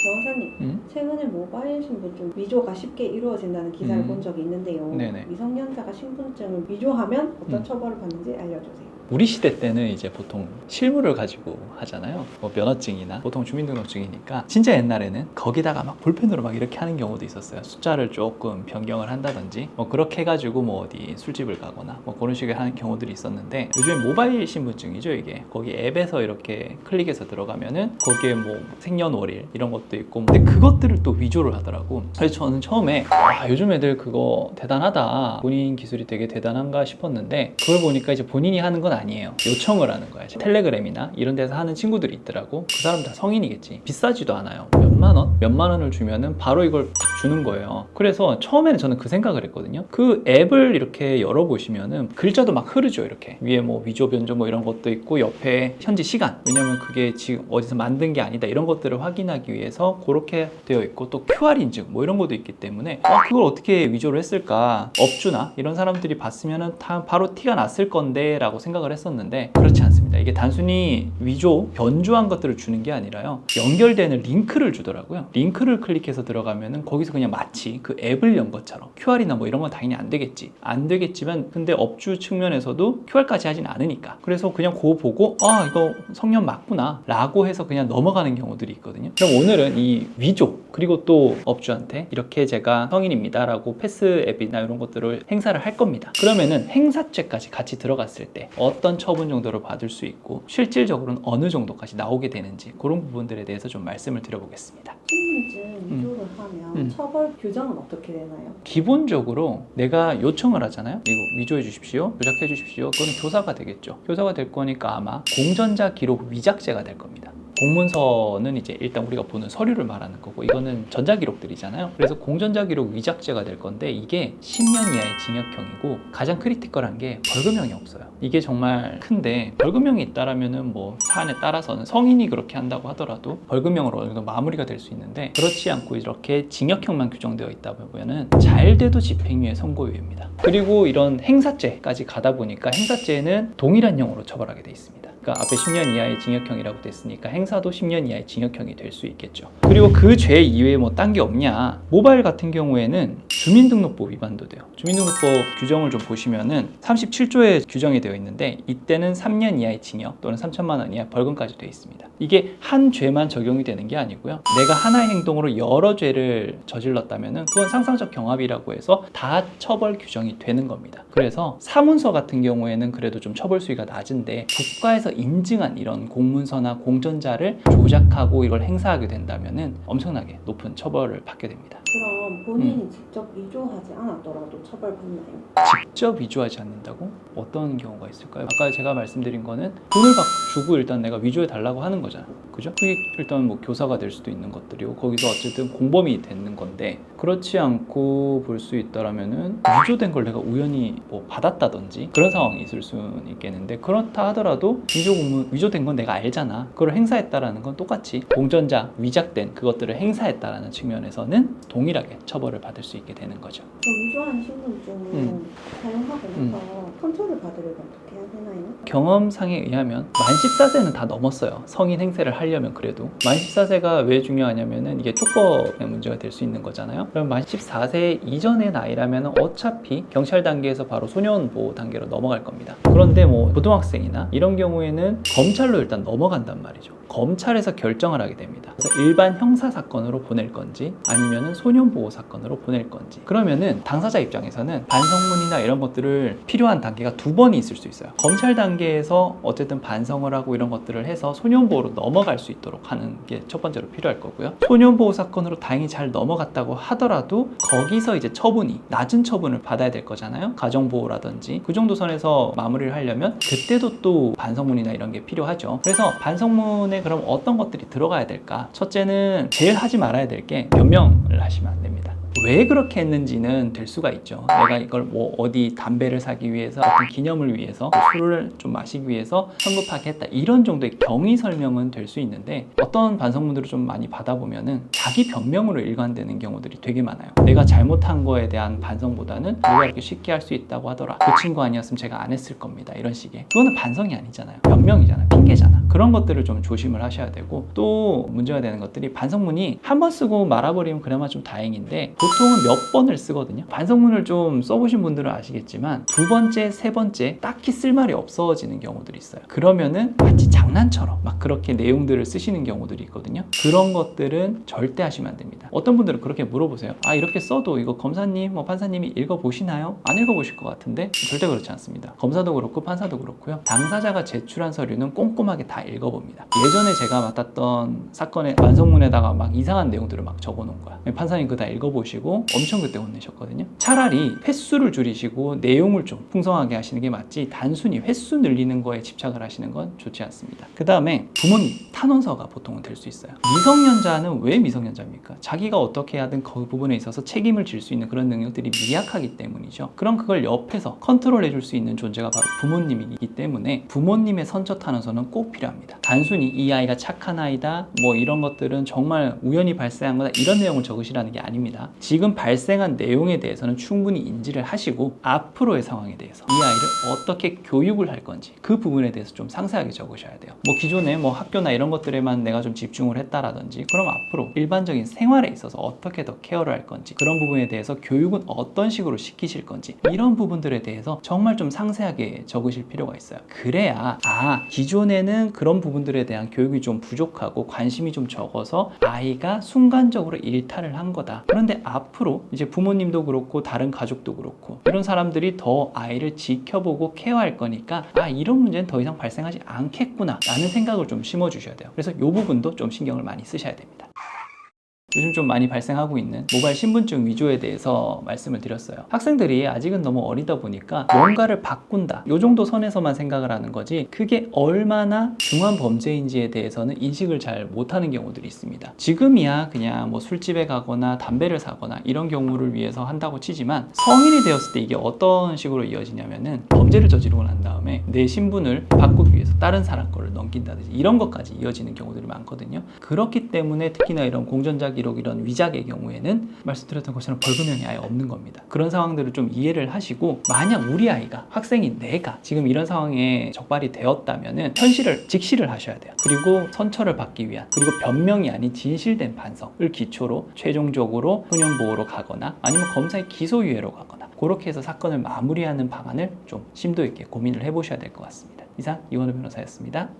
변호사님, 최근에 모바일 신분증 위조가 쉽게 이루어진다는 기사를 본 적이 있는데요. 네네. 미성년자가 신분증을 위조하면 어떤 처벌을 받는지 알려주세요. 우리 시대 때는 이제 보통 실물을 가지고 하잖아요. 뭐 면허증이나 보통 주민등록증이니까 진짜 옛날에는 거기다가 막 볼펜으로 막 이렇게 하는 경우도 있었어요. 숫자를 조금 변경을 한다든지 뭐 그렇게 해가지고 뭐 어디 술집을 가거나 뭐 그런 식으로 하는 경우들이 있었는데 요즘에 모바일 신분증이죠 이게. 거기 앱에서 이렇게 클릭해서 들어가면은 거기에 뭐 생년월일 이런 것도 있고 근데 그것들을 또 위조를 하더라고. 그래서 저는 처음에 요즘 애들 그거 대단하다. 본인 기술이 되게 대단한가 싶었는데 그걸 보니까 이제 본인이 하는 건 아니에요. 요청을 하는 거야. 텔레그램이나 이런 데서 하는 친구들이 있더라고. 그 사람 다 성인이겠지. 비싸지도 않아요. 몇만 원? 몇만 원을 주면은 바로 이걸 딱 주는 거예요. 그래서 처음에는 저는 그 생각을 했거든요. 그 앱을 이렇게 열어보시면은 글자도 막 흐르죠. 이렇게 위에 뭐 위조 변조 뭐 이런 것도 있고 옆에 현지 시간, 왜냐면 그게 지금 어디서 만든 게 아니다 이런 것들을 확인하기 위해서 그렇게 되어 있고 또 QR 인증 뭐 이런 것도 있기 때문에 그걸 어떻게 위조를 했을까, 업주나 이런 사람들이 봤으면은 다 바로 티가 났을 건데 라고 생각을 했었는데 그렇지 않습니다. 이게 단순히 위조, 변조한 것들을 주는 게 아니라요, 연결되는 링크를 주더라고요. 링크를 클릭해서 들어가면은 거기서 그냥 마치 그 앱을 연 것처럼, QR이나 뭐 이런 건 당연히 안 되겠지만 근데 업주 측면에서도 QR까지 하진 않으니까, 그래서 그냥 그거 보고 이거 성년 맞구나 라고 해서 그냥 넘어가는 경우들이 있거든요. 그럼 오늘은 이 위조, 그리고 또 업주한테 이렇게 제가 성인입니다 라고 패스 앱이나 이런 것들을 행사를 할 겁니다. 그러면은 행사죄까지 같이 들어갔을 때 어떤 처분 정도를 받을 수 있고 실질적으로는 어느 정도까지 나오게 되는지 그런 부분들에 대해서 좀 말씀을 드려보겠습니다. 신분증 위조를 하면 처벌 규정은 어떻게 되나요? 기본적으로 내가 요청을 하잖아요. 이거 위조해 주십시오, 조작해 주십시오. 그건 교사가 되겠죠. 교사가 될 거니까 아마 공전자 기록 위작죄가 될 겁니다. 공문서는 이제 일단 우리가 보는 서류를 말하는 거고, 이거는 전자기록들이잖아요. 그래서 공전자기록 위작죄가 될 건데 이게 10년 이하의 징역형이고 가장 크리티컬한 게 벌금형이 없어요. 이게 정말 큰데, 벌금형이 있다라면은 뭐 사안에 따라서는 성인이 그렇게 한다고 하더라도 벌금형으로 어느 정도 마무리가 될 수 있는데, 그렇지 않고 이렇게 징역형만 규정되어 있다 보면은 잘 돼도 집행유예 선고유예입니다. 그리고 이런 행사죄까지 가다 보니까 행사죄는 동일한 형으로 처벌하게 돼 있습니다. 그러니까 앞에 10년 이하의 징역형이라고 됐으니까 행사도 10년 이하의 징역형이 될 수 있겠죠. 그리고 그 죄 이외에 뭐 딴 게 없냐, 모바일 같은 경우에는 주민등록법 위반도 돼요. 주민등록법 규정을 좀 보시면은 37조에 규정이 되어 있는데 이때는 3년 이하의 징역 또는 3천만 원 이하 벌금까지 되어 있습니다. 이게 한 죄만 적용이 되는 게 아니고요, 내가 하나의 행동으로 여러 죄를 저질렀다면은 그건 상상적 경합이라고 해서 다 처벌 규정이 되는 겁니다. 그래서 사문서 같은 경우에는 그래도 좀 처벌 수위가 낮은데 국가에서 인증한 이런 공문서나 공전자를 조작하고 이걸 행사하게 된다면은 엄청나게 높은 처벌을 받게 됩니다. 그럼 본인이 직접 위조하지 않았더라도 처벌받나요? 직접 위조하지 않는다고? 어떤 경우가 있을까요? 아까 제가 말씀드린 거는 돈을 주고 일단 내가 위조해 달라고 하는 거잖아. 그죠? 그게 일단 뭐 교사가 될 수도 있는 것들이고 거기서 어쨌든 공범이 되는 건데, 그렇지 않고 볼 수 있다라면은 위조된 걸 내가 우연히 뭐 받았다든지 그런 상황이 있을 수는 있겠는데, 그렇다 하더라도 위조된 건 내가 알잖아. 그걸 행사했다라는 건 똑같이 공전자 위작된 그것들을 행사했다라는 측면에서는 동일하게 처벌을 받을 수 있게 되는 거죠. 그럼 위조한 신분증을 사용하고 나서 컨트롤을 받으려면 어떻게 해야 되나요? 경험상에 의하면 만 14세는 다 넘었어요. 성인 행세를 하려면. 그래도 만 14세가 왜 중요하냐면은 이게 촉법의 문제가 될 수 있는 거잖아요. 그럼 만 14세 이전의 나이라면 어차피 경찰 단계에서 바로 소년 보호 단계로 넘어갈 겁니다. 그런데 뭐 고등학생이나 이런 경우에는 검찰로 일단 넘어간단 말이죠. 검찰에서 결정을 하게 됩니다. 그래서 일반 형사 사건으로 보낼 건지 아니면은 소년 보호 사건으로 보낼 건지. 그러면은 당사자 입장에서는 반성문이나 이런 것들을 필요한 단계가 두 번이 있을 수 있어요. 검찰 단계에서 어쨌든 반성을 하고 이런 것들을 해서 소년 보호로 넘어갈 수 있도록 하는 게 첫 번째로 필요할 거고요. 소년 보호 사건으로 다행히 잘 넘어갔다고 하더라도 거기서 이제 처분이 낮은 처분을 받아야 될 거잖아요. 가정 보호라든지 그 정도 선에서 마무리를 하려면 그때도 또 반성문이나 이런 게 필요하죠. 그래서 반성문에 그럼 어떤 것들이 들어가야 될까? 첫째는 제일 하지 말아야 될 게 변명을 하시면 안 됩니다. 왜 그렇게 했는지는 될 수가 있죠. 내가 이걸 뭐 어디 담배를 사기 위해서, 어떤 기념을 위해서, 술을 좀 마시기 위해서 현금하게 했다, 이런 정도의 경위 설명은 될 수 있는데, 어떤 반성문들을 좀 많이 받아보면은 자기 변명으로 일관되는 경우들이 되게 많아요. 내가 잘못한 거에 대한 반성보다는 누가 이렇게 쉽게 할 수 있다고 하더라, 그 친구 아니었으면 제가 안 했을 겁니다, 이런 식의. 그거는 반성이 아니잖아요. 변명이잖아요. 핑계잖아. 그런 것들을 좀 조심을 하셔야 되고, 또 문제가 되는 것들이, 반성문이 한 번 쓰고 말아버리면 그나마 좀 다행인데 보통은 몇 번을 쓰거든요. 반성문을 좀 써보신 분들은 아시겠지만 두 번째, 세 번째 딱히 쓸 말이 없어지는 경우들이 있어요. 그러면은 마치 장난처럼 막 그렇게 내용들을 쓰시는 경우들이 있거든요. 그런 것들은 절대 하시면 안 됩니다. 어떤 분들은 그렇게 물어보세요. 아, 이렇게 써도 이거 검사님, 뭐 판사님이 읽어보시나요? 안 읽어보실 것 같은데? 절대 그렇지 않습니다. 검사도 그렇고 판사도 그렇고요. 당사자가 제출한 서류는 꼼꼼하게 다 읽어봅니다. 예전에 제가 맡았던 사건의 반성문에다가 막 이상한 내용들을 막 적어놓은 거야. 판사님 그거 다 읽어보시고 엄청 그때 혼내셨거든요. 차라리 횟수를 줄이시고 내용을 좀 풍성하게 하시는 게 맞지, 단순히 횟수 늘리는 거에 집착을 하시는 건 좋지 않습니다. 그 다음에 부모님 탄원서가 보통은 될 수 있어요. 미성년자는 왜 미성년자입니까? 자기가 어떻게 하든 그 부분에 있어서 책임을 질 수 있는 그런 능력들이 미약하기 때문이죠. 그럼 그걸 옆에서 컨트롤 해줄 수 있는 존재가 바로 부모님이기 때문에 부모님의 선처 탄원서는 꼭 필요합니다. 단순히 이 아이가 착한 아이다, 뭐 이런 것들은 정말 우연히 발생한 거다, 이런 내용을 적으시라는 게 아닙니다. 지금 발생한 내용에 대해서는 충분히 인지를 하시고 앞으로의 상황에 대해서 이 아이를 어떻게 교육을 할 건지 그 부분에 대해서 좀 상세하게 적으셔야 돼요. 뭐 기존에 뭐 학교나 이런 것들에만 내가 좀 집중을 했다라든지, 그럼 앞으로 일반적인 생활에 있어서 어떻게 더 케어를 할 건지, 그런 부분에 대해서 교육은 어떤 식으로 시키실 건지, 이런 부분들에 대해서 정말 좀 상세하게 적으실 필요가 있어요. 그래야 기존에는 그런 부분들에 대한 교육이 좀 부족하고 관심이 좀 적어서 아이가 순간적으로 일탈을 한 거다. 그런데 앞으로 이제 부모님도 그렇고 다른 가족도 그렇고 이런 사람들이 더 아이를 지켜보고 케어할 거니까 이런 문제는 더 이상 발생하지 않겠구나 라는 생각을 좀 심어주셔야 돼요. 그래서 이 부분도 좀 신경을 많이 쓰셔야 됩니다. 요즘 좀 많이 발생하고 있는 모바일 신분증 위조에 대해서 말씀을 드렸어요. 학생들이 아직은 너무 어리다 보니까 뭔가를 바꾼다, 이 정도 선에서만 생각을 하는 거지, 그게 얼마나 중한 범죄인지에 대해서는 인식을 잘 못하는 경우들이 있습니다. 지금이야 그냥 뭐 술집에 가거나 담배를 사거나 이런 경우를 위해서 한다고 치지만, 성인이 되었을 때 이게 어떤 식으로 이어지냐면은 범죄를 저지르고 난 다음에 내 신분을 바꾸기 위해서 다른 사람 거를 넘긴다든지 이런 것까지 이어지는 경우들이 많거든요. 그렇기 때문에 특히나 이런 공전자 기록, 이런 위작의 경우에는 말씀드렸던 것처럼 벌금형이 아예 없는 겁니다. 그런 상황들을 좀 이해를 하시고, 만약 우리 아이가, 학생인 내가 지금 이런 상황에 적발이 되었다면은 현실을 직시를 하셔야 돼요. 그리고 선처를 받기 위한, 그리고 변명이 아닌 진실된 반성을 기초로 최종적으로 소년보호로 가거나 아니면 검사의 기소유예로 가거나, 그렇게 해서 사건을 마무리하는 방안을 좀 심도 있게 고민을 해보셔야 될 것 같습니다. 이상 이원우 변호사였습니다.